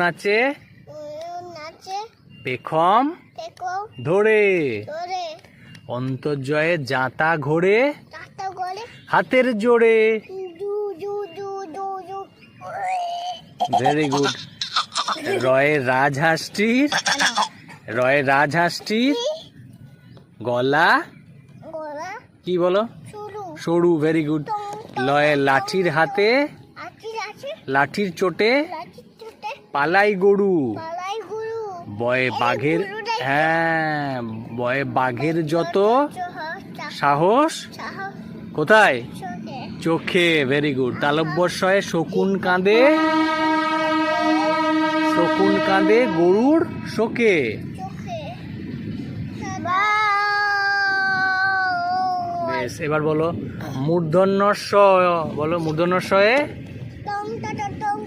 নাচে পেখম ধরে, অন্তর্জয়ে যাতা ঘোরে হাতের জোরে। Very good. রয়ে রাজহাঁসটির গলা কি বলো? সরু। Very good. লয়ে লাঠির হাতে লাঠির চোটে পালাই গরু। বয়ে বাঘের, হ্যাঁ, বয়ে বাঘের যত সাহস কোথায়? চোখে। Very good. তালব্যস্বয়ে শকুন কাঁদে গরুর শোকে। বেশ, এবার বলো মূর্ধন্য ষ বলো। মূর্ধন্য শয়ে,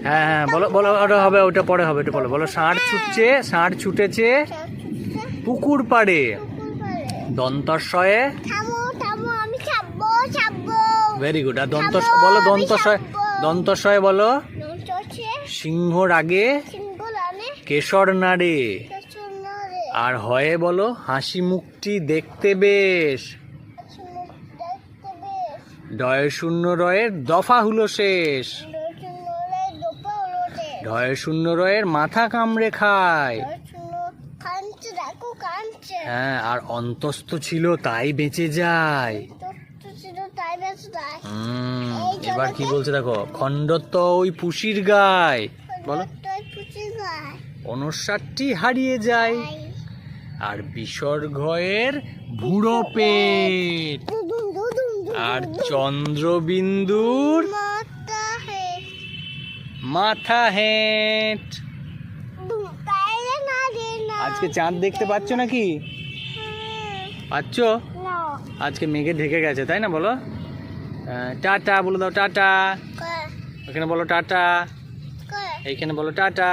হ্যাঁ বলো বলো, ওটা হবে, ওটা পরে হবে, ওটা বলো। ষাঁড় ছুটেছে পুকুর পাড়ে। দন্তস্বয়ে, ভেরি গুড। আর বলো দন্তস্বয়ে বলো সিংহ রাগে কেশর নাড়ে। আর হয়ে বলো হাসি মুখটি দেখতে বেশ। ডয়ে শূন্য রয়ের দফা হলো শেষ। ঢয়ে শূন্য রয়ের মাথা কামড়ে খায়। হ্যাঁ, আর অন্তস্থ ছিল তাই বেঁচে যায়। এবার কি বলছে দেখো। খণ্ডত্ব ওই পুষির গায় বলো 59টি হারিয়ে যায়। আর বিসর্গয়ের বুড়ো পেট। আর চন্দ্রবিন্দুর মাথা হেঁট। আজকে চাঁদ দেখতে পাচ্ছ নাকি? পাচ্ছ? আজকে মেঘে ঢেকে গেছে, তাই না? বলো টাটা বলে দাও। টাটা। এখানে বলো টাটা। এইখানে বলো টাটা।